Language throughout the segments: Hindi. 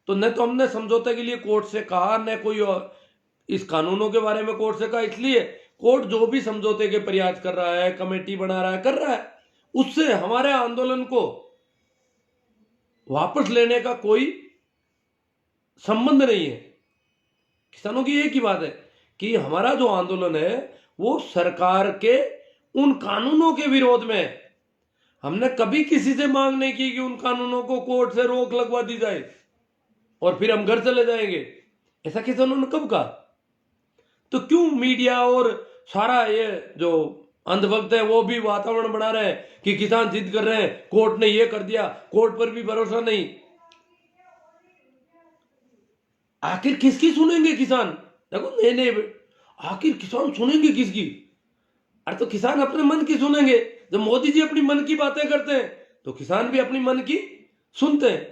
तो न तो हमने समझौते के लिए कोर्ट से कहा, न कोई इस कानूनों के बारे में कोर्ट से कहा। इसलिए कोर्ट जो भी समझौते के प्रयास कर रहा है, कमेटी बना रहा है, कर रहा है, उससे हमारे आंदोलन को वापस लेने का कोई संबंध नहीं है। किसानों की एक ही बात है कि हमारा जो आंदोलन है वो सरकार के उन कानूनों के विरोध में है। हमने कभी किसी से मांग नहीं की कि उन कानूनों को कोर्ट से रोक लगवा दी जाए और फिर हम घर चले जाएंगे। ऐसा किसानों ने कब कहा? तो क्यों मीडिया और सारा ये जो अंधभक्त है वो भी वातावरण बना रहे हैं कि किसान जिद कर रहे हैं, कोर्ट ने ये कर दिया, कोर्ट पर भी भरोसा नहीं। आखिर किसकी सुनेंगे किसान? देखो नहीं, आखिर किसान सुनेंगे किसकी? अरे तो किसान अपने मन की सुनेंगे। जब मोदी जी अपनी मन की बातें करते हैं तो किसान भी अपनी मन की सुनते हैं।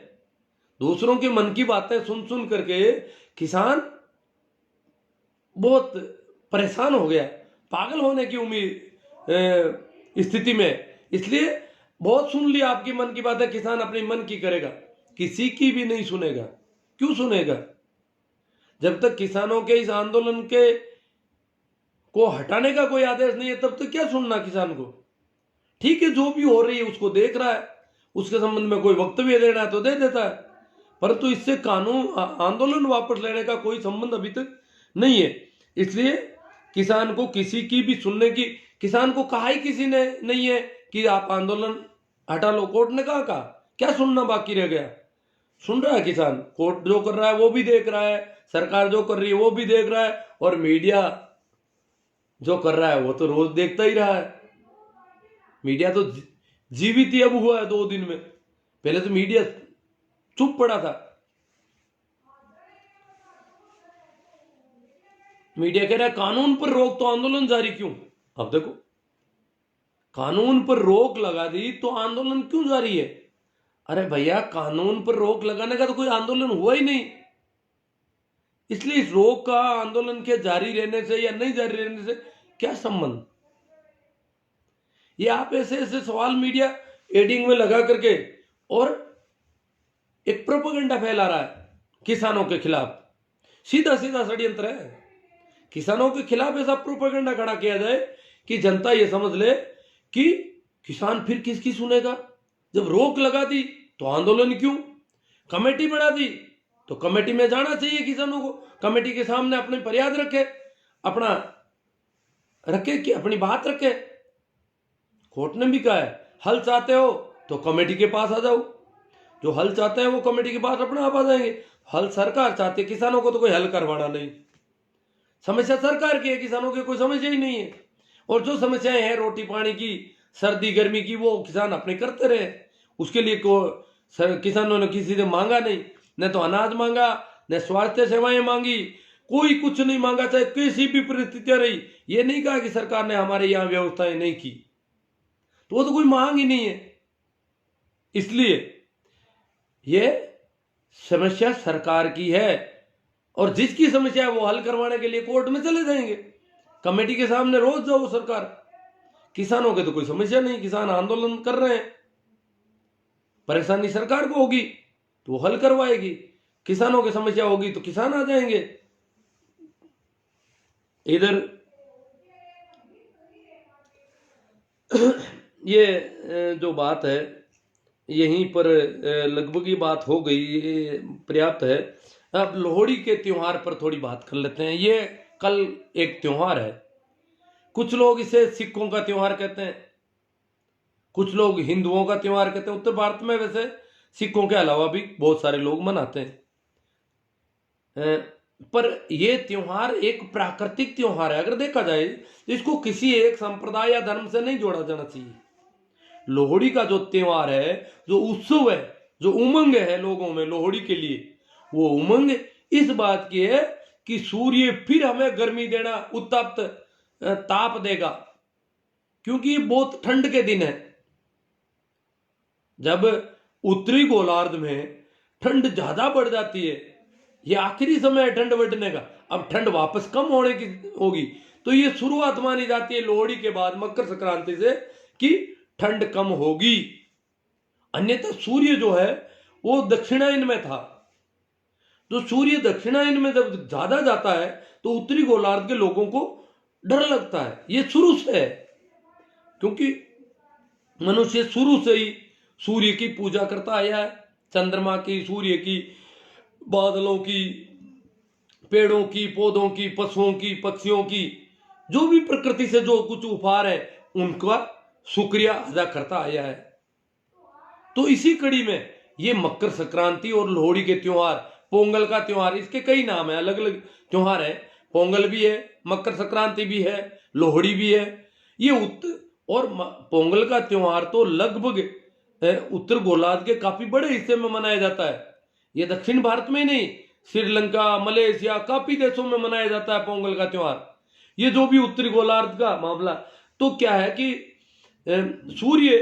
दूसरों के मन की बातें सुन सुन करके किसान बहुत परेशान हो गया, पागल होने की उम्मीद स्थिति में। इसलिए बहुत सुन लिया आपकी मन की बातें, किसान अपनी मन की करेगा, किसी की भी नहीं सुनेगा। क्यों सुनेगा? जब तक किसानों के इस आंदोलन के को हटाने का कोई आदेश नहीं है तब तक क्या सुनना किसान को? ठीक है, जो भी हो रही है उसको देख रहा है, उसके संबंध में कोई वक्तव्य देना है तो दे देता है, परंतु इससे कानून आंदोलन वापस लेने का कोई संबंध अभी तक नहीं है। इसलिए किसान को किसी की भी सुनने की, किसान को कहा ही किसी ने नहीं है कि आप आंदोलन हटा लो। कोर्ट ने कहा क्या सुनना बाकी रह गया? सुन रहा है किसान, कोर्ट जो कर रहा है वो भी देख रहा है, सरकार जो कर रही है वो भी देख रहा है, और मीडिया जो कर रहा है वो तो रोज देखता ही रहा है। मीडिया तो जीवित ही अब हुआ है 2 दिन में, पहले तो मीडिया चुप पड़ा था। मीडिया कह रहा है कानून पर रोक तो आंदोलन जारी क्यों? अब देखो, कानून पर रोक लगा दी तो आंदोलन क्यों जारी है? अरे भैया, कानून पर रोक लगाने का तो कोई आंदोलन हुआ ही नहीं। इसलिए इस रोक का आंदोलन के जारी रहने से या नहीं जारी रहने से क्या संबंध? ये आप ऐसे ऐसे सवाल मीडिया एडिंग में लगा करके और एक प्रोपेगेंडा फैला रहा है किसानों के खिलाफ। सीधा सीधा षड्यंत्र है। किसानों के खिलाफ ऐसा प्रोपेगेंडा खड़ा किया जाए कि जनता ये समझ ले कि किसान फिर किसकी सुनेगा। जब रोक लगा दी तो आंदोलन क्यों? कमेटी बना दी तो कमेटी में जाना चाहिए किसानों को, कमेटी के सामने अपने फरियाद रखे, कि अपनी बात रखे। कोर्ट ने भी कहा है हल चाहते हो तो कमेटी के पास आ जाओ। जो हल चाहते हैं वो कमेटी के पास अपने आप आ जाएंगे। हल सरकार चाहती है, किसानों को तो कोई हल करवाना नहीं। समस्या सरकार की है, किसानों की कोई समस्या ही नहीं है। और जो समस्याएं हैं रोटी पानी की, सर्दी गर्मी की, वो किसान अपने करते रहे। उसके लिए किसानों ने किसी से मांगा नहीं, न तो अनाज मांगा, न स्वास्थ्य सेवाएं मांगी, कोई कुछ नहीं मांगा, चाहे किसी भी परिस्थितियां रही। ये नहीं कहा कि सरकार ने हमारे यहाँ व्यवस्थाएं नहीं की, तो वो तो कोई मांग ही नहीं है। इसलिए ये समस्या सरकार की है, और जिसकी समस्या है वो हल करवाने के लिए कोर्ट में चले जाएंगे, कमेटी के सामने रोज जाओ सरकार। किसानों के तो कोई समस्या नहीं, किसान आंदोलन कर रहे हैं, परेशानी सरकार को होगी तो वो हल करवाएगी, किसानों की समस्या होगी तो किसान आ जाएंगे। इधर ये जो बात है यहीं पर लगभग ये बात हो गई, ये पर्याप्त है। अब लोहड़ी के त्योहार पर थोड़ी बात कर लेते हैं। ये कल एक त्योहार है, कुछ लोग इसे सिखों का त्योहार कहते हैं, कुछ लोग हिंदुओं का त्योहार कहते हैं। उत्तर भारत में वैसे सिखों के अलावा भी बहुत सारे लोग मनाते हैं, पर यह त्योहार एक प्राकृतिक त्योहार है। अगर देखा जाए इसको किसी एक संप्रदाय या धर्म से नहीं जोड़ा जाना चाहिए। लोहड़ी का जो त्योहार है, जो उत्सव है, जो उमंग है लोगों में लोहड़ी के लिए, वो उमंग इस बात की है कि सूर्य फिर हमें गर्मी देना, उत्तप्त ताप देगा, क्योंकि ये बहुत ठंड के दिन है। जब उत्तरी गोलार्ध में ठंड ज्यादा बढ़ जाती है, ये आखिरी समय है ठंड बढ़ने का, अब ठंड वापस कम होने की होगी, तो ये शुरुआत मानी जाती है लोहड़ी के बाद मकर संक्रांति से कि ठंड कम होगी। अन्यथा सूर्य जो है वो दक्षिणायन में था, तो सूर्य दक्षिणायन में जब ज्यादा जाता है तो उत्तरी गोलार्ध के लोगों को डर लगता है। ये शुरू से है, क्योंकि मनुष्य शुरू से ही सूर्य की पूजा करता आया है, चंद्रमा की, सूर्य की, बादलों की, पेड़ों की, पौधों की, पशुओं की, पक्षियों की, जो भी प्रकृति से जो कुछ उपहार है उनका शुक्रिया अदा करता आया है। तो इसी कड़ी में ये मकर संक्रांति और लोहड़ी के त्योहार, पोंगल का त्योहार, इसके कई नाम है, अलग अलग त्योहार है, पोंगल भी है, मकर संक्रांति भी है, लोहड़ी भी है। ये और पोंगल का त्योहार तो लगभग उत्तर गोलार्ध के काफी बड़े हिस्से में मनाया जाता है। ये दक्षिण भारत में ही नहीं, श्रीलंका, मलेशिया, काफी देशों में मनाया जाता है पोंगल का त्योहार। ये जो भी उत्तरी गोलार्ध का मामला, तो क्या है कि सूर्य,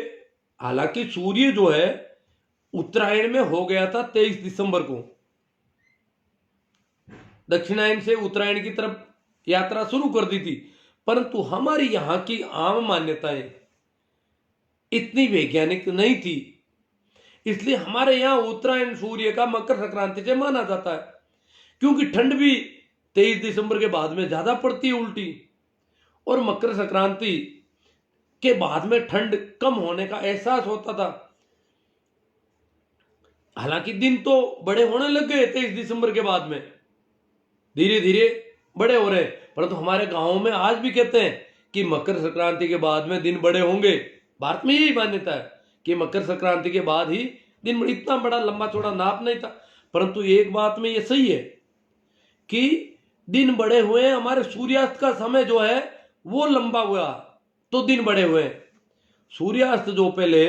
हालांकि सूर्य जो है उत्तरायण में हो गया था 23 दिसंबर को, दक्षिणायन से उत्तरायण की तरफ यात्रा शुरू कर दी थी, परंतु हमारी यहां की आम मान्यताएं इतनी वैज्ञानिक नहीं थी, इसलिए हमारे यहां उत्तरायण सूर्य का मकर संक्रांति से माना जाता है। क्योंकि ठंड भी 23 दिसंबर के बाद में ज्यादा पड़ती है उल्टी, और मकर संक्रांति के बाद में ठंड कम होने का एहसास होता था। हालांकि दिन तो बड़े होने लग गए 23 दिसंबर के बाद में, धीरे धीरे बड़े हो रहे, परंतु हमारे गांवों में आज भी कहते हैं कि मकर संक्रांति के बाद में दिन बड़े होंगे। भारत में यही मान्यता है कि मकर संक्रांति के बाद ही दिन, इतना बड़ा लंबा चौड़ा नाप नहीं था। परंतु एक बात में ये सही है कि दिन बड़े हुए, हमारे सूर्यास्त का समय जो है वो लंबा हुआ तो दिन बड़े हुए। सूर्यास्त जो पहले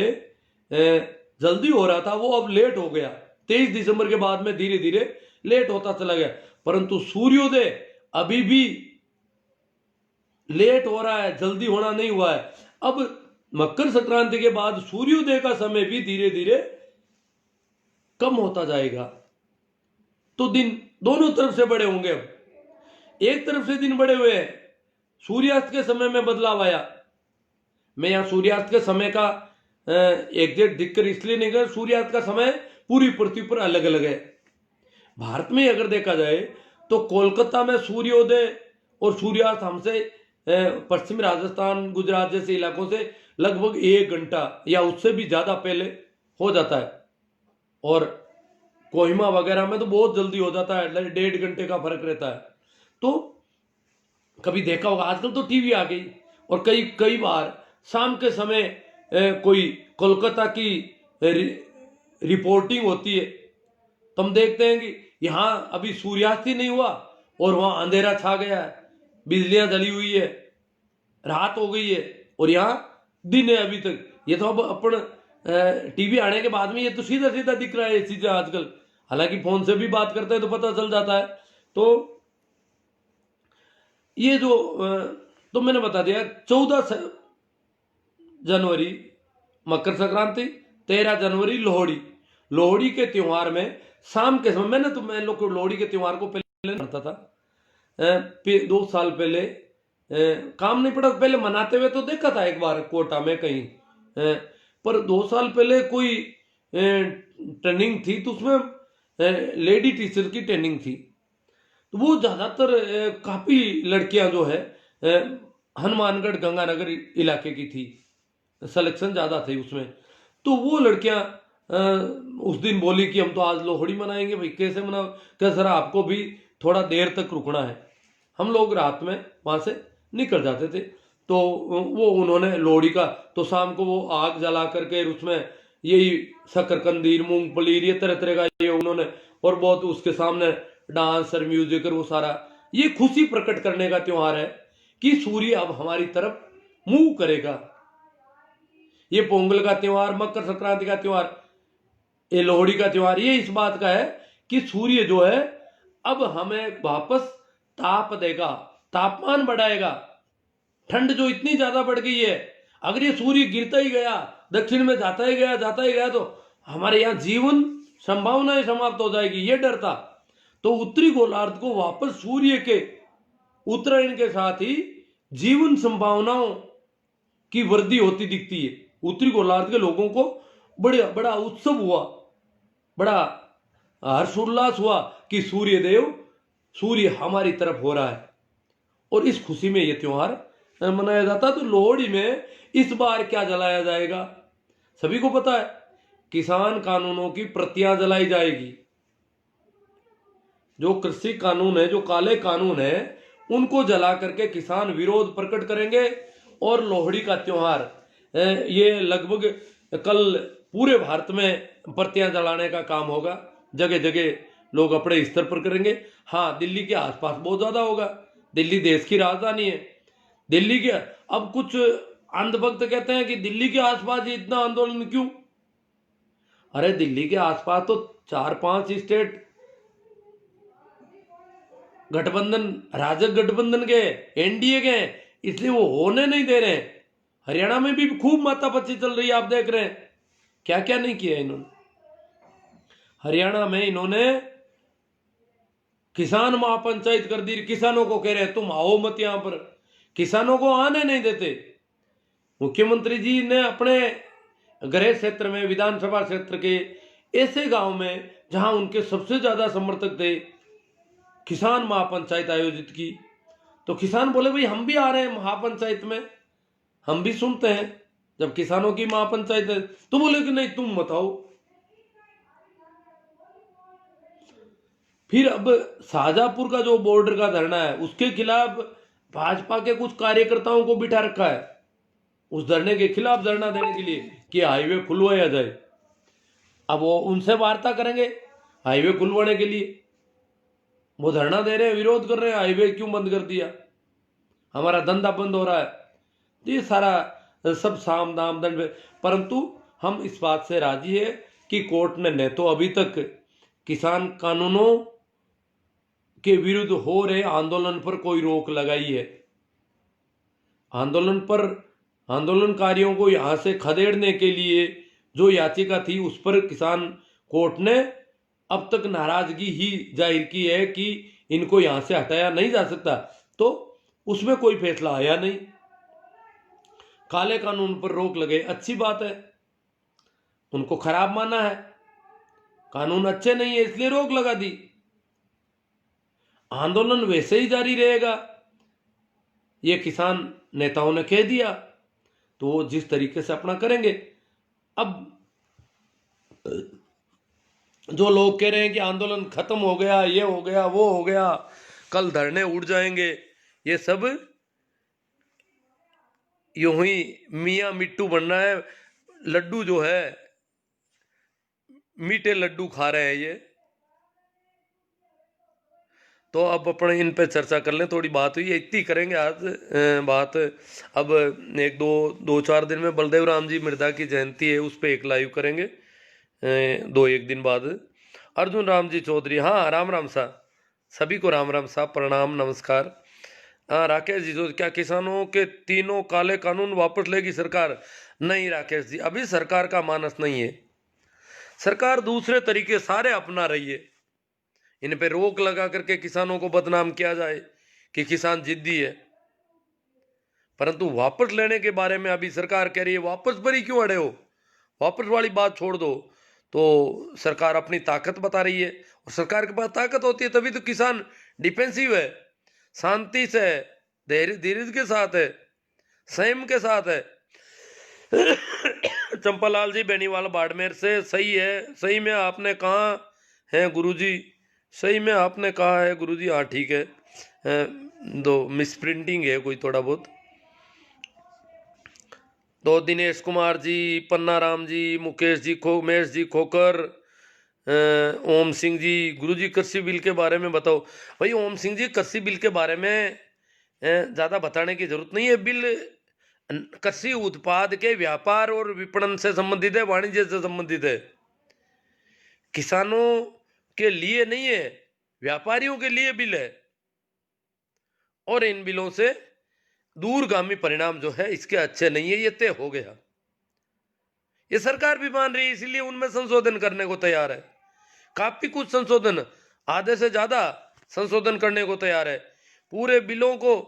जल्दी हो रहा था वो अब लेट हो गया, 23 दिसंबर के बाद में धीरे धीरे लेट होता चला गया। परंतु सूर्योदय अभी भी लेट हो रहा है, जल्दी होना नहीं हुआ है। अब मकर संक्रांति के बाद सूर्योदय का समय भी धीरे धीरे कम होता जाएगा, तो दिन दोनों तरफ से बड़े होंगे। अब एक तरफ से दिन बड़े हुए हैं, सूर्यास्त के समय में बदलाव आया। मैं यहां सूर्यास्त के समय का एग्जैक्ट दिक्कत इसलिए नहीं कर, सूर्यास्त का समय पूरी पृथ्वी पर अलग अलग है। भारत में अगर देखा जाए तो कोलकाता में सूर्योदय और सूर्यास्त हमसे पश्चिमी राजस्थान, गुजरात जैसे इलाकों से लगभग 1 घंटा या उससे भी ज्यादा पहले हो जाता है, और कोहिमा वगैरह में तो बहुत जल्दी हो जाता है, 1.5 घंटे का फर्क रहता है। तो कभी देखा होगा, आजकल तो टीवी आ गई, और कई बार शाम के समय कोई कोलकाता की रिपोर्टिंग होती है, तो हम देखते हैं कि यहां अभी सूर्यास्त ही नहीं हुआ और वहां अंधेरा छा गया है, बिजलियां जली हुई है, रात हो गई है, और यहां दिन है अभी तक। ये तो अब अपन टीवी आने के बाद में ये तो सीधा सीधा दिख रहा है ये चीजें आजकल। हालांकि फोन से भी बात करते हैं तो पता चल जाता है। तो ये जो तो मैंने बता दिया, 14 जनवरी मकर संक्रांति, 13 जनवरी लोहड़ी। लोहड़ी के त्योहार में शाम के समय, मैं लोग को लोहड़ी के त्योहार को पहले करता था, 2 साल पहले काम नहीं पड़ा, पहले मनाते हुए तो देखा था एक बार कोटा में कहीं, पर 2 साल पहले कोई ट्रेनिंग थी, तो उसमें लेडी टीचर की ट्रेनिंग थी। तो वो ज्यादातर काफी लड़कियां जो है हनुमानगढ़ गंगानगर इलाके की थी, सिलेक्शन ज्यादा थे उसमें। तो वो लड़कियां उस दिन बोली कि हम तो आज लोहड़ी मनाएंगे। भाई कैसे मनाओ? क्या सर आपको भी थोड़ा देर तक रुकना है। हम लोग रात में वहां से निकल जाते थे, तो वो उन्होंने लोहड़ी का, तो शाम को वो आग जला करके उसमें यही शकरकंदी, मूंगफली, ये तरह तरह का ये उन्होंने, और बहुत उसके सामने डांस और म्यूजिक और वो सारा, ये खुशी प्रकट करने का त्योहार है कि सूर्य अब हमारी तरफ मूव करेगा। ये पोंगल का त्योहार, मकर संक्रांति का त्योहार, ये लोहड़ी का त्योहार, ये इस बात का है कि सूर्य जो है अब हमें वापस ताप देगा, तापमान बढ़ाएगा। ठंड जो इतनी ज्यादा बढ़ गई है, अगर ये सूर्य गिरता ही गया, दक्षिण में जाता ही गया तो हमारे यहाँ जीवन संभावनाएं समाप्त हो जाएगी, ये डर था। तो उत्तरी गोलार्ध को वापस सूर्य के उत्तरायण के साथ ही जीवन संभावनाओं की वृद्धि होती दिखती है। उत्तरी गोलार्ध के लोगों को बड़ा उत्सव हुआ, बड़ा हर्षोल्लास हुआ कि सूर्य हमारी तरफ हो रहा है, और इस खुशी में यह त्योहार मनाया जाता है। तो लोहड़ी में इस बार क्या जलाया जाएगा सभी को पता है, किसान कानूनों की प्रतियां जलाई जाएगी। जो कृषि कानून है, जो काले कानून है, उनको जला करके किसान विरोध प्रकट करेंगे। और लोहड़ी का त्योहार ये लगभग कल पूरे भारत में प्रतियां जलाने का काम होगा, जगह जगह लोग अपने स्तर पर करेंगे। हाँ, दिल्ली के आसपास बहुत ज्यादा होगा, दिल्ली देश की राजधानी है। दिल्ली के अब कुछ अंधभक्त कहते हैं कि दिल्ली के आसपास ये इतना आंदोलन क्यों? अरे दिल्ली के आसपास तो 4-5 स्टेट गठबंधन, राजग गठबंधन के, एनडीए के, इसलिए वो होने नहीं दे रहे। हरियाणा में भी खूब मातापच्ची चल रही है, आप देख रहे हैं क्या क्या नहीं किया इन्होंने। हरियाणा में इन्होंने किसान महापंचायत कर दी, किसानों को कह रहे हैं तुम आओ मत यहां पर, किसानों को आने नहीं देते। मुख्यमंत्री जी ने अपने गृह क्षेत्र में, विधानसभा क्षेत्र के ऐसे गांव में जहां उनके सबसे ज्यादा समर्थक थे, किसान महापंचायत आयोजित की। तो किसान बोले भाई हम भी आ रहे हैं महापंचायत में, हम भी सुनते हैं जब किसानों की महापंचायत है। तो बोले कि नहीं तुम मत आओ। फिर अब शाहजहांपुर का जो बॉर्डर का धरना है, उसके खिलाफ भाजपा के कुछ कार्यकर्ताओं को बिठा रखा है, उस धरने के खिलाफ धरना देने के लिए कि हाईवे खुलवाया जाए। अब वो उनसे वार्ता करेंगे हाईवे खुलवाने के लिए, वो धरना दे रहे हैं, विरोध कर रहे हैं, हाईवे क्यों बंद कर दिया, हमारा धंधा बंद हो रहा है। तो ये सारा सब साम दाम दंड, परंतु हम इस बात से राजी है कि कोर्ट ने न तो अभी तक किसान कानूनों के विरुद्ध हो रहे आंदोलन पर कोई रोक लगाई है। आंदोलनकारियों को यहां से खदेड़ने के लिए जो याचिका थी, उस पर किसान कोर्ट ने अब तक नाराजगी ही जाहिर की है कि इनको यहां से हटाया नहीं जा सकता। तो उसमें कोई फैसला आया नहीं। काले कानून पर रोक लगे, अच्छी बात है, उनको खराब माना है, कानून अच्छे नहीं है इसलिए रोक लगा दी। आंदोलन वैसे ही जारी रहेगा, ये किसान नेताओं ने कह दिया, तो वो जिस तरीके से अपना करेंगे। अब जो लोग कह रहे हैं कि आंदोलन खत्म हो गया, ये हो गया, वो हो गया, कल धरने उड़ जाएंगे, ये सब यूं ही मियाँ मिट्टू बनना है। लड्डू जो है, मीठे लड्डू खा रहे हैं ये। तो अब अपने इन पे चर्चा कर लें, थोड़ी बात हुई है, इतनी करेंगे आज बात। अब एक दो चार दिन में बलदेव राम जी मिर्धा की जयंती है, उस पर एक लाइव करेंगे 2-1 दिन बाद। अर्जुन राम जी चौधरी, हाँ राम राम सा, सभी को राम राम साहब, प्रणाम नमस्कार। हाँ राकेश जी, जो क्या किसानों के 3 काले कानून वापस लेगी सरकार? नहीं राकेश जी, अभी सरकार का मानस नहीं है, सरकार दूसरे तरीके सारे अपना रही है। इन पे रोक लगा करके किसानों को बदनाम किया जाए कि किसान जिद्दी है, परंतु वापस लेने के बारे में अभी सरकार कह रही है वापस पर ही क्यों अड़े हो, वापस वाली बात छोड़ दो। तो सरकार अपनी ताकत बता रही है, और सरकार के पास ताकत होती है तभी तो किसान डिफेंसिव है, शांति से है, धीरज के साथ है, संयम के साथ है। चंपालाल जी बेनीवाल बाड़मेर से, सही है, सही में आपने कहा है गुरुजी, सही में आपने कहा है गुरुजी, हाँ ठीक है, दो मिस प्रिंटिंग है कोई थोड़ा बहुत। तो दिनेश कुमार जी, पन्ना राम जी, मुकेश जी, उमेश जी खोकर, ओम सिंह जी, गुरुजी कृषि बिल के बारे में बताओ। भाई ओम सिंह जी, कृषि बिल के बारे में ज़्यादा बताने की जरूरत नहीं है। बिल कृषि उत्पाद के व्यापार और विपणन से संबंधित है, वाणिज्य से संबंधित है, किसानों के लिए नहीं है, व्यापारियों के लिए बिल है। और इन बिलों से दूरगामी परिणाम जो है इसके अच्छे नहीं है, ये तय हो गया, ये सरकार भी मान रही है, इसीलिए उनमें संशोधन करने को तैयार है, काफी कुछ संशोधन, आधे से ज्यादा संशोधन करने को तैयार है, पूरे बिलों को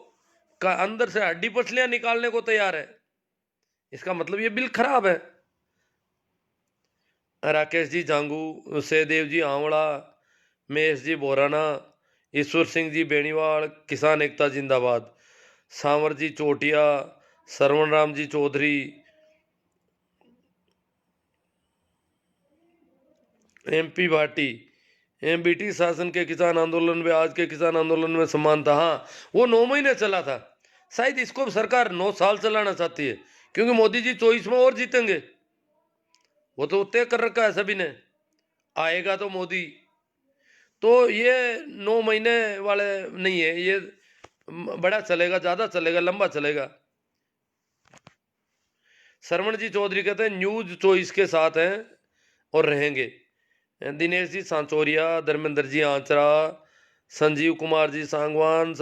का अंदर से हड्डी पसलियां निकालने को तैयार है। इसका मतलब ये बिल खराब है। राकेश जी जांगू, सहदेव जी आंवला, महेश जी बोराना, ईश्वर सिंह जी बेनीवाल, किसान एकता जिंदाबाद, सांवर जी चोटिया, सरवण राम जी चौधरी, एमपी भाटी, ब्रिटिश शासन के किसान आंदोलन में आज के किसान आंदोलन में समान था। हाँ, वो 9 महीने चला था, शायद इसको सरकार 9 साल चलाना चाहती है, क्योंकि मोदी जी 24 में और जीतेंगे, वो तो तय कर रखा है सभी ने, आएगा तो मोदी। तो ये 9 महीने वाले नहीं है, ये बड़ा चलेगा, ज्यादा चलेगा, लंबा चलेगा। सरवण जी चौधरी कहते हैं न्यूज चॉइस के साथ हैं और रहेंगे। दिनेश जी सांचौरिया, धर्मेंद्र जी आंचरा, संजीव कुमार जी सांगवान,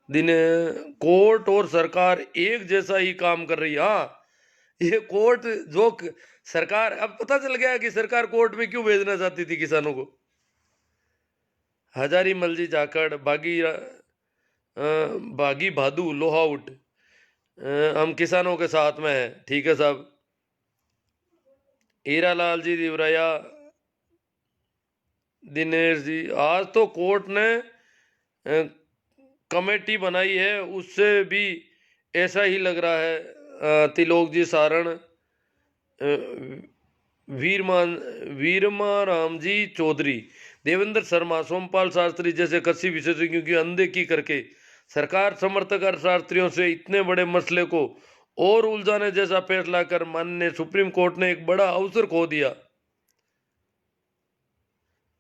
दिन कोर्ट और सरकार एक जैसा ही काम कर रही है। हाँ, ये कोर्ट जो सरकार, अब पता चल गया कि सरकार कोर्ट में क्यों भेजना चाहती थी किसानों को। हजारी मल जी जाखड़, बागी भादू लोहाउट, हम किसानों के साथ में हैं, ठीक है साहब। हीरालाल जी दिवराया, दिनेश जी, आज तो कोर्ट ने कमेटी बनाई है, उससे भी ऐसा ही लग रहा है। तिलोक जी सारण, वीरमा राम जी चौधरी, देवेंद्र शर्मा, सोमपाल शास्त्री जैसे कृषि विशेषज्ञों की अनदेखी करके सरकार समर्थक अर्थशास्त्रियों से इतने बड़े मसले को और उलझाने जैसा फैसला कर माननीय सुप्रीम कोर्ट ने एक बड़ा अवसर खो दिया।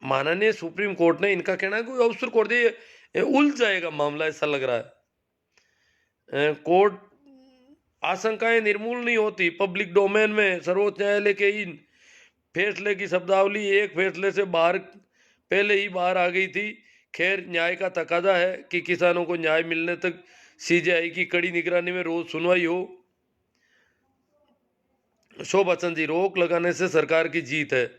माननीय सुप्रीम कोर्ट ने, इनका कहना है कोई अवसर खो दिया, उलझ जाएगा मामला, ऐसा लग रहा है। कोर्ट आशंकाएं निर्मूल नहीं होती, पब्लिक डोमेन में सर्वोच्च न्यायालय के इन फैसले की शब्दावली एक फैसले से बाहर पहले ही बाहर आ गई थी। खैर, न्याय का तकाजा है कि किसानों को न्याय मिलने तक सीजेआई की कड़ी निगरानी में रोज सुनवाई हो। शोभा चंद जी, रोक लगाने से सरकार की जीत है,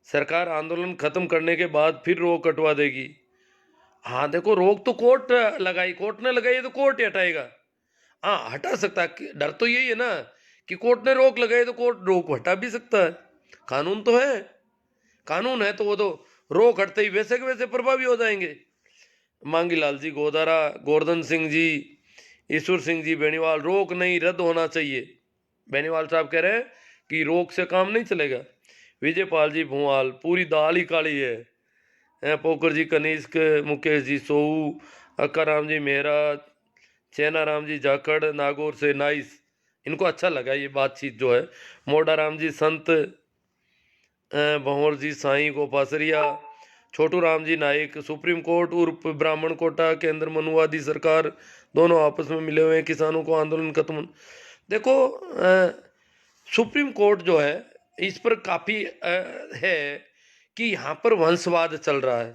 सरकार आंदोलन खत्म करने के बाद फिर रोक हटवा देगी। हाँ देखो, रोक तो कोर्ट लगाई, कोर्ट ने लगाई है तो कोर्ट ही हटाएगा। हाँ, हटा सकता है, डर तो यही है ना कि कोर्ट ने रोक लगाई तो कोर्ट रोक हटा भी सकता है, कानून तो है, कानून है तो वो तो रोक हटते ही वैसे के वैसे प्रभावी हो जाएंगे। मांगीलाल जी गोदारा, गोवर्धन सिंह जी, ईश्वर सिंह जी बेनीवाल, रोक नहीं, रद्द होना चाहिए। बेनीवाल साहब कह रहे हैं कि रोक से काम नहीं चलेगा। विजयपाल जी भुआल, पूरी दाल ही काली है। पोकर जी कनिष्क, मुकेश जी सोऊ, अक्का राम जी मेहरा, चैना राम जी जाखड़, नागौर से नाइस, इनको अच्छा लगा ये बातचीत जो है। मोडा राम जी संत, भंवर जी साईं गोपासरिया, छोटू राम जी नाइक, सुप्रीम कोर्ट उर्फ ब्राह्मण कोटा, केंद्र मनुवादी सरकार, दोनों आपस में मिले हुए हैं, किसानों को आंदोलन खत्म। देखो, सुप्रीम कोर्ट जो है इस पर काफी है कि यहाँ पर वंशवाद चल रहा है,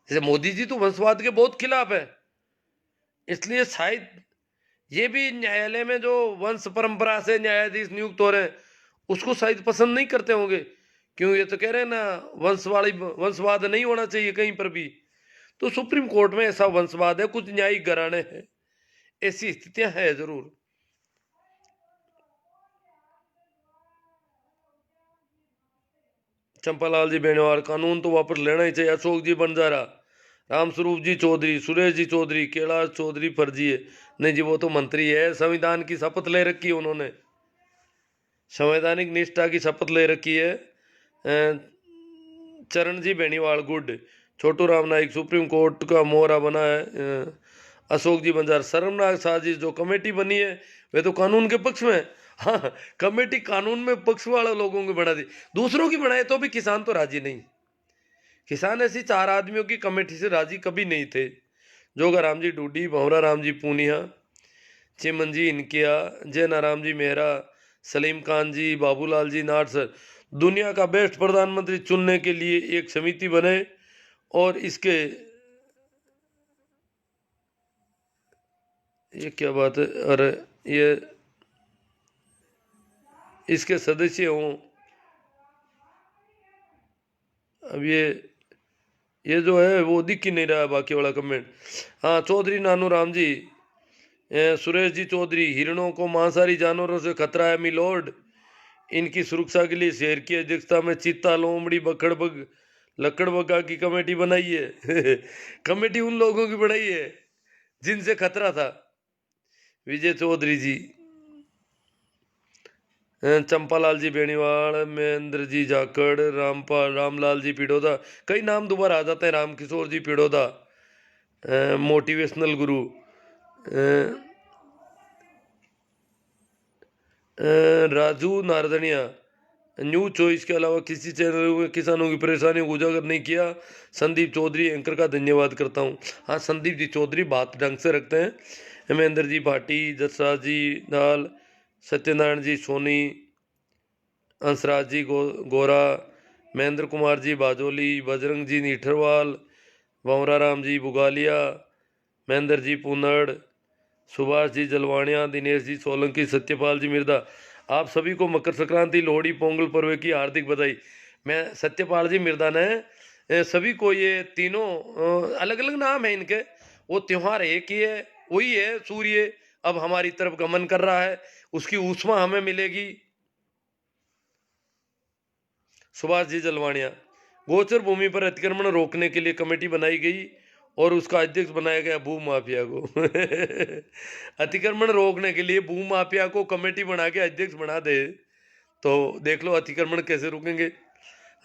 जैसे मोदी जी तो वंशवाद के बहुत खिलाफ है, इसलिए शायद ये भी न्यायालय में जो वंश परंपरा से न्यायाधीश नियुक्त हो रहे हैं उसको शायद पसंद नहीं करते होंगे, क्यों, ये तो कह रहे हैं ना वंशवाद नहीं होना चाहिए कहीं पर भी। तो सुप्रीम कोर्ट में ऐसा वंशवाद है, कुछ न्यायिक घराने हैं, ऐसी स्थितियां हैं जरूर। चंपालाल जी बेनीवाल, कानून तो वापस लेना ही चाहिए। अशोक जी बंजारा, रामस्वरूप जी चौधरी, सुरेश जी चौधरी, कैलाश चौधरी फर्जी है। नहीं जी, वो तो मंत्री है, संविधान की शपथ ले रखी है उन्होंने, संवैधानिक निष्ठा की शपथ ले रखी है। चरण जी Beniwal good, Chhotu Ram Naik supreme court का मोहरा बना है। अशोक जी बंजार, शर्मनाक साजिश, जो कमेटी बनी है वे तो कानून के पक्ष में है। हाँ, कमेटी कानून में पक्ष वाले लोगों की बना दी, दूसरों की बनाए तो भी किसान तो राजी नहीं। किसान ऐसी 4 आदमियों की कमेटी से राजी कभी नहीं थे। जोगा राम जी डूडी, भंवरा राम जी पूनिया, चिमन जी इनकिया, जय नाराम जी मेहरा, सलीम खान जी, बाबूलाल जी नाट सर, दुनिया का बेस्ट प्रधानमंत्री चुनने के लिए एक समिति बने और इसके, ये क्या बात है, अरे ये इसके सदस्य हों। अब ये जो है वो दिख ही नहीं रहा है बाकी वाला कमेंट। हाँ, चौधरी नानू राम जी, सुरेश जी चौधरी, हिरणों को मांसाहारी जानवरों से खतरा है मिलोड, इनकी सुरक्षा के लिए शहर की अध्यक्षता में चीता, लोमड़ी, बकड़बग, लकड़बग्गा की कमेटी बनाई है। कमेटी उन लोगों की बनाई है जिनसे खतरा था। विजय चौधरी जी, चंपालाल जी बेनीवाल, महेंद्र जी जाखड़, रामपाल, रामलाल जी पिडोदा, कई नाम दोबारा आ जाते हैं, रामकिशोर जी पिडोदा, मोटिवेशनल गुरु, राजू नारदनिया। न्यूज चॉइस के अलावा किसी चैनल में किसानों की परेशानियों को उजागर नहीं किया। संदीप चौधरी एंकर का धन्यवाद करता हूँ। हाँ, संदीप जी चौधरी बात ढंग से रखते हैं। महेंद्र जी भाटी, जसराज जी दाल, सत्यनारायण जी सोनी, हंसराज जी गोरा, महेंद्र कुमार जी बाजोली, बजरंग जी नीठरवाल, भंवरा राम जी बुगालिया, महेंद्र जी पुनड़, सुभाष जी जलवाणिया, दिनेश जी सोलंकी, सत्यपाल जी मिर्दा। आप सभी को मकर संक्रांति, लोहड़ी, पोंगल पर्व की हार्दिक बधाई। मैं सत्यपाल जी मिर्दा ने सभी को, ये तीनों अलग अलग नाम है इनके, वो त्योहार एक ही है, वही है। सूर्य अब हमारी तरफ गमन कर रहा है, उसकी ऊष्मा हमें मिलेगी। सुभाष जी जलवाणिया। गोचर भूमि पर अतिक्रमण रोकने के लिए कमेटी बनाई गई और उसका अध्यक्ष बनाया गया भू माफिया को। अतिक्रमण रोकने के लिए भू माफिया को कमेटी बना के अध्यक्ष बना दे तो देख लो अतिक्रमण कैसे रुकेंगे।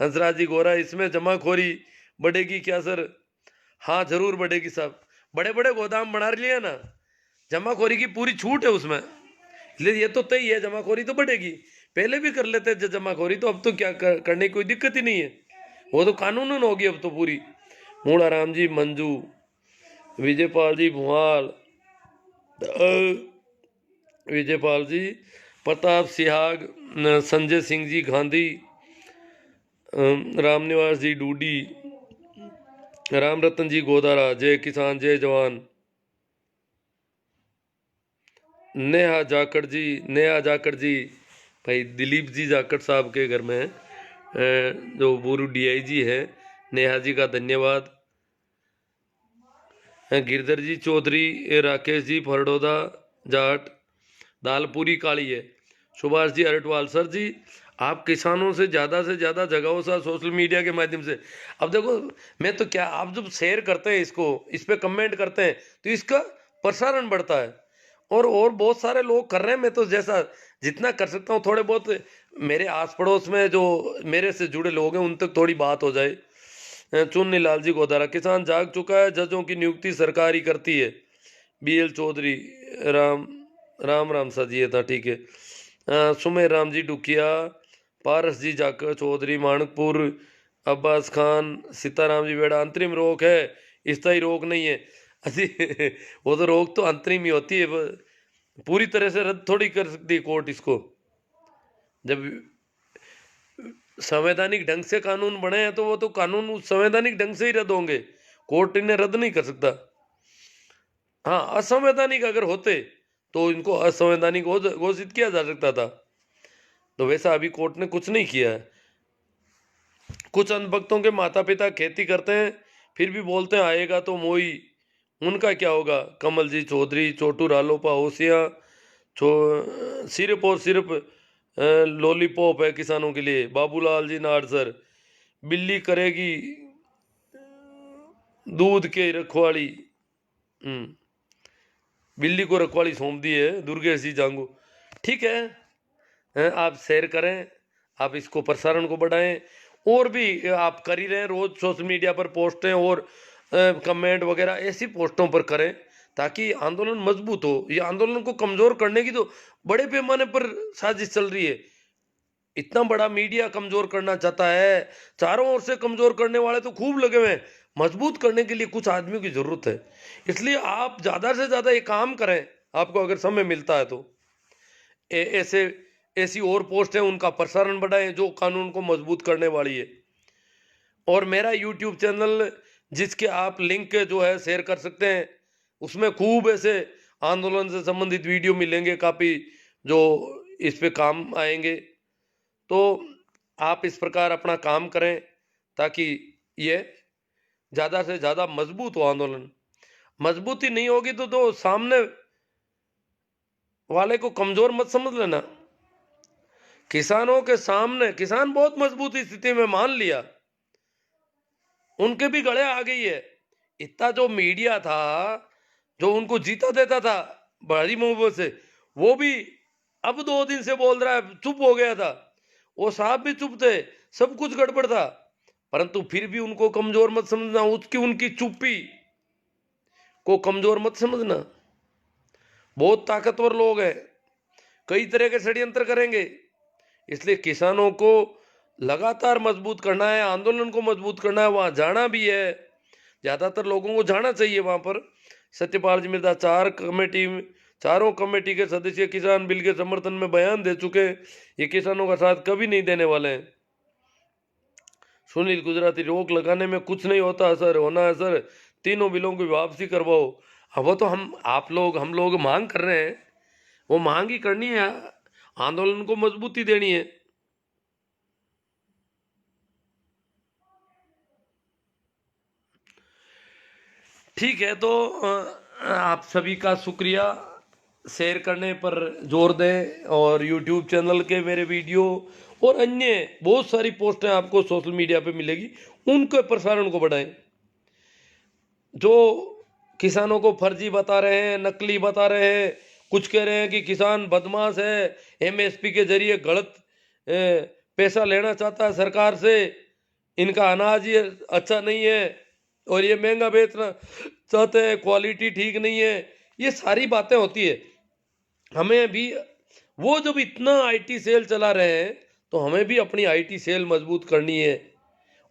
हंसराज जी गोरा, इसमें जमाखोरी बढ़ेगी क्या सर? हाँ जरूर बढ़ेगी साहब, बड़े बड़े गोदाम बना लिया ना, जमाखोरी की पूरी छूट है उसमें, इसलिए ये तो तय है जमाखोरी तो बढ़ेगी। पहले भी कर लेते थे जमाखोरी, तो अब तो क्या करने की कोई दिक्कत ही नहीं है, वो तो कानूनन होगी अब तो पूरी। मूलाराम जी मंजू, विजयपाल जी भुआल, विजयपाल जी प्रताप सिहाग, संजय सिंह जी गांधी, रामनिवास जी डूडी, राम रतन जी गोदारा, जय किसान जय जवान, नेहा जाखड़ जी, नेहा जाखड़ जी भाई दिलीप जी जाखड़ साहब के घर में जो बोरू डीआईजी है, नेहा जी का धन्यवाद। गिरधर जी चौधरी, राकेश जी फरडोदा जाट, दाल पूरी काली है। सुभाष जी अरटवाल, सर जी आप किसानों से ज़्यादा जगहों से सोशल मीडिया के माध्यम से, अब देखो मैं तो क्या, आप जब शेयर करते हैं इसको, इस पर कमेंट करते हैं तो इसका प्रसारण बढ़ता है, और बहुत सारे लोग कर रहे हैं। मैं तो जैसा जितना कर सकता हूँ, थोड़े बहुत मेरे आस पड़ोस में जो मेरे से जुड़े लोग हैं उन तक थोड़ी बात हो जाए। चुन्नी लाल जी गोदारा, किसान जाग चुका है, जजों की नियुक्ति सरकार ही करती है। बीएल चौधरी, राम राम सा जी था, ठीक है। सुमेर राम जी डुकिया, पारस जी जाकर चौधरी मानकपुर, अब्बास खान, सीताराम जी बेड़ा, अंतरिम रोक है, स्थायी रोक नहीं है। अजी वो तो रोक तो अंतरिम ही होती है, पूरी तरह से रद्द थोड़ी कर सकती है कोर्ट इसको। जब संवैधानिक ढंग से कानून बने हैं तो वो तो कानून उस संवैधानिक ढंग से ही रद्द होंगे, कोर्ट इन्हें रद्द नहीं कर सकता। हाँ, असंवैधानिक अगर होते तो इनको असंवैधानिक घोषित किया जा सकता था, तो वैसा अभी कोर्ट ने कुछ नहीं किया है। कुछ अंधभक्तों के माता पिता खेती करते हैं फिर भी बोलते हैं आएगा तो मोई, उनका क्या होगा? कमल जी चौधरी, छोटू रालोपा होशिया, सिर्फ और सिर्फ लॉलीपॉप है किसानों के लिए। बाबूलाल जी नाडसर, बिल्ली करेगी दूध के रखवाली, बिल्ली को रखवाली सौंप दी है। दुर्गेश जी जांगू, ठीक है, आप शेयर करें, आप इसको प्रसारण को बढ़ाएं, और भी आप कर ही रहे हैं, रोज सोशल मीडिया पर पोस्टें और कमेंट वगैरह ऐसी पोस्टों पर करें ताकि आंदोलन मजबूत हो। ये आंदोलन को कमजोर करने की तो बड़े पैमाने पर साजिश चल रही है। इतना बड़ा मीडिया कमजोर करना चाहता है, चारों ओर से कमजोर करने वाले तो खूब लगे हुए हैं, मजबूत करने के लिए कुछ आदमियों की जरूरत है। इसलिए आप ज्यादा से ज्यादा ये काम करें, आपको अगर समय मिलता है तो ऐसे ऐसी और पोस्ट है उनका प्रसारण बढ़ाएं जो कानून को मजबूत करने वाली है। और मेरा यूट्यूब चैनल जिसके आप लिंक जो है शेयर कर सकते हैं, उसमें खूब ऐसे आंदोलन से संबंधित वीडियो मिलेंगे काफ़ी जो इस पे काम आएंगे। तो आप इस प्रकार अपना काम करें ताकि ये ज़्यादा से ज़्यादा मजबूत हो आंदोलन। मजबूती नहीं होगी तो सामने वाले को कमज़ोर मत समझ लेना। किसानों के सामने किसान बहुत मजबूत स्थिति में मान लिया, उनके भी गले आ गई है। इतना जो मीडिया था जो उनको जीता देता था बड़ी मुंह से, वो भी अब 2 दिन से बोल रहा है, चुप हो गया था। वो साहब भी चुप थे, सब कुछ गड़बड़ था, परंतु फिर भी उनको कमजोर मत समझना, उनकी चुप्पी को कमजोर मत समझना। बहुत ताकतवर लोग हैं, कई तरह के षड्यंत्र करेंगे, इसलिए किसानों को लगातार मजबूत करना है, आंदोलन को मजबूत करना है, वहां जाना भी है। ज्यादातर लोगों को जाना चाहिए वहां पर। सत्यपाल जी मिर्जा चारों कमेटी के सदस्य किसान बिल के समर्थन में बयान दे चुके हैं, ये किसानों का साथ कभी नहीं देने वाले हैं। सुनील गुजराती, रोक लगाने में कुछ नहीं होता सर, होना है सर, तीनों बिलों की वापसी करवाओ। अब वो तो हम लोग मांग कर रहे हैं, वो मांग ही करनी है, आंदोलन को मजबूती देनी है। ठीक है, तो आप सभी का शुक्रिया, शेयर करने पर जोर दें, और YouTube चैनल के मेरे वीडियो और अन्य बहुत सारी पोस्टें आपको सोशल मीडिया पे मिलेगी, उनके प्रसारण को बढ़ाएं। जो किसानों को फर्जी बता रहे हैं, नकली बता रहे हैं, कुछ कह रहे हैं कि किसान बदमाश है, MSP के जरिए गलत पैसा लेना चाहता है सरकार से, इनका अनाज ये अच्छा नहीं है और ये महंगा बेचना चाहते हैं, क्वालिटी ठीक नहीं है, ये सारी बातें होती है। हमें भी वो जब इतना IT सेल चला रहे हैं तो हमें भी अपनी IT सेल मजबूत करनी है,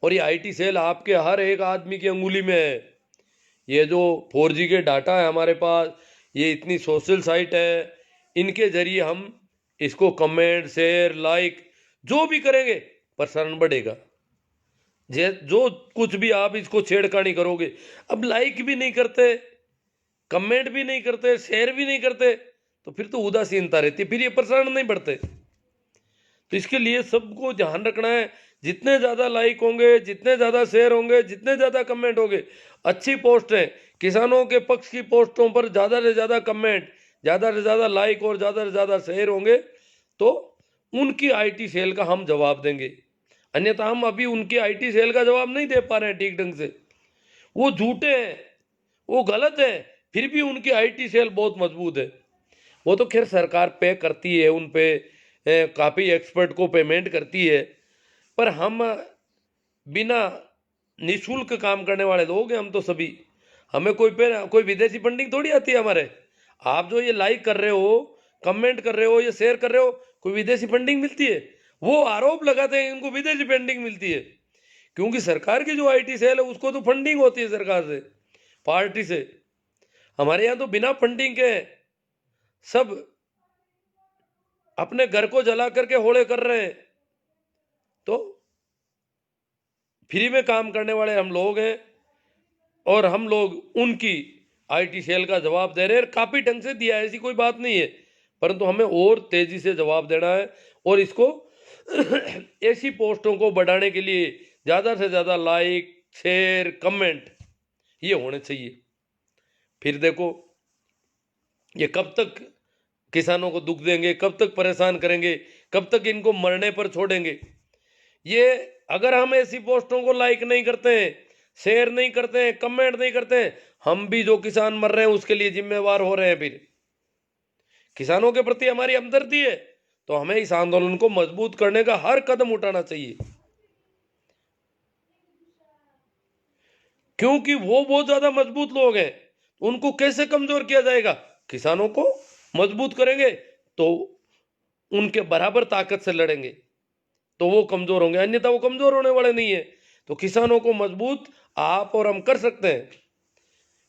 और ये IT सेल आपके हर एक आदमी की अंगुली में है। ये जो 4G के डाटा है हमारे पास, ये इतनी सोशल साइट है, इनके जरिए हम इसको कमेंट, शेयर, लाइक जो भी करेंगे प्रसारण बढ़ेगा। जो कुछ भी आप इसको छेड़खानी करोगे, अब लाइक भी नहीं करते, कमेंट भी नहीं करते, शेयर भी नहीं करते, तो फिर तो उदासीनता रहती, फिर ये प्रसारण नहीं बढ़ते। तो इसके लिए सबको ध्यान रखना है, जितने ज्यादा लाइक होंगे, जितने ज्यादा शेयर होंगे, जितने ज्यादा कमेंट होंगे, अच्छी पोस्ट है, किसानों के पक्ष की पोस्टों पर ज्यादा से ज्यादा कमेंट, ज्यादा से ज्यादा लाइक और ज्यादा से ज्यादा शेयर होंगे, तो उनकी IT सेल का हम जवाब देंगे। अन्यथा हम अभी उनकी IT सेल का जवाब नहीं दे पा रहे हैं ठीक ढंग से, वो झूठे हैं, वो गलत है, फिर भी उनकी IT सेल बहुत मजबूत है। वो तो खैर सरकार पे करती है, उन पे काफ़ी एक्सपर्ट को पेमेंट करती है, पर हम बिना निःशुल्क काम करने वाले लोग हैं, हम तो सभी, हमें कोई विदेशी फंडिंग थोड़ी आती है हमारे। आप जो ये लाइक कर रहे हो, कमेंट कर रहे हो, ये शेयर कर रहे हो, कोई विदेशी फंडिंग मिलती है? वो आरोप लगाते हैं इनको विदेशी फंडिंग मिलती है, क्योंकि सरकार की जो IT सेल है उसको तो फंडिंग होती है सरकार से, पार्टी से। हमारे यहाँ तो बिना फंडिंग के सब अपने घर को जला करके होले कर रहे हैं। तो फ्री में काम करने वाले हम लोग हैं, और हम लोग उनकी IT सेल का जवाब दे रहे हैं, काफी ढंग से दिया है, ऐसी कोई बात नहीं है, परंतु हमें और तेजी से जवाब देना है, और इसको ऐसी पोस्टों को बढ़ाने के लिए ज्यादा से ज्यादा लाइक, शेयर, कमेंट ये होने चाहिए। फिर देखो ये कब तक किसानों को दुख देंगे, कब तक परेशान करेंगे, कब तक इनको मरने पर छोड़ेंगे। ये अगर हम ऐसी पोस्टों को लाइक नहीं करते हैं, शेयर नहीं करते हैं, कमेंट नहीं करते हैं, हम भी जो किसान मर रहे हैं उसके लिए जिम्मेवार हो रहे हैं। फिर किसानों के प्रति हमारी हमदर्दी है, तो हमें इस आंदोलन को मजबूत करने का हर कदम उठाना चाहिए, क्योंकि वो बहुत ज्यादा मजबूत लोग हैं। उनको कैसे कमजोर किया जाएगा? किसानों को मजबूत करेंगे तो उनके बराबर ताकत से लड़ेंगे तो वो कमजोर होंगे, अन्यथा वो कमजोर होने वाले नहीं है। तो किसानों को मजबूत आप और हम कर सकते हैं।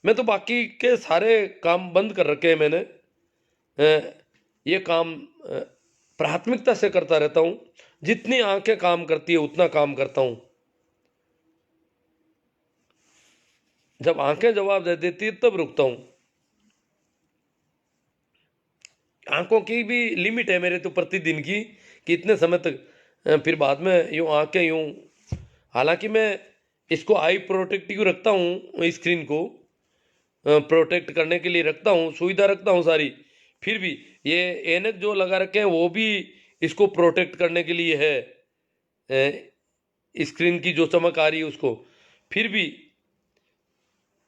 मैं तो बाकी के सारे काम बंद कर रखे हैं मैंने, ये काम प्राथमिकता से करता रहता हूं, जितनी आंखें काम करती है उतना काम करता हूं। जब आंखें जवाब दे देती है तब रुकता हूं। आंखों की भी लिमिट है मेरे तो प्रतिदिन की, कि इतने समय तक, फिर बाद में यूँ आंखें यूँ, हालांकि मैं इसको आई प्रोटेक्टिव रखता हूँ, स्क्रीन को प्रोटेक्ट करने के लिए रखता हूँ, सुविधा रखता हूँ सारी, फिर भी ये ऐनक जो लगा रखे हैं वो भी इसको प्रोटेक्ट करने के लिए है, स्क्रीन की जो चमक आ रही है उसको, फिर भी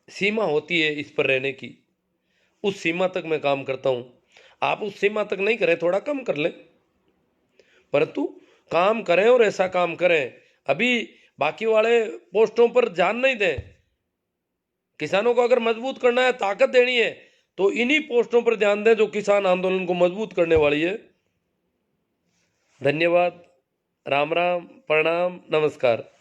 सीमा होती है इस पर रहने की। उस सीमा तक मैं काम करता हूं। आप उस सीमा तक नहीं करें, थोड़ा कम कर लें, परंतु काम करें और ऐसा काम करें। अभी बाकी वाले पोस्टों पर ध्यान नहीं दें। किसानों को अगर मजबूत करना है, ताकत देनी है, तो इन्हीं पोस्टों पर ध्यान दें जो किसान आंदोलन को मजबूत करने वाली है। धन्यवाद। राम राम, प्रणाम, नमस्कार।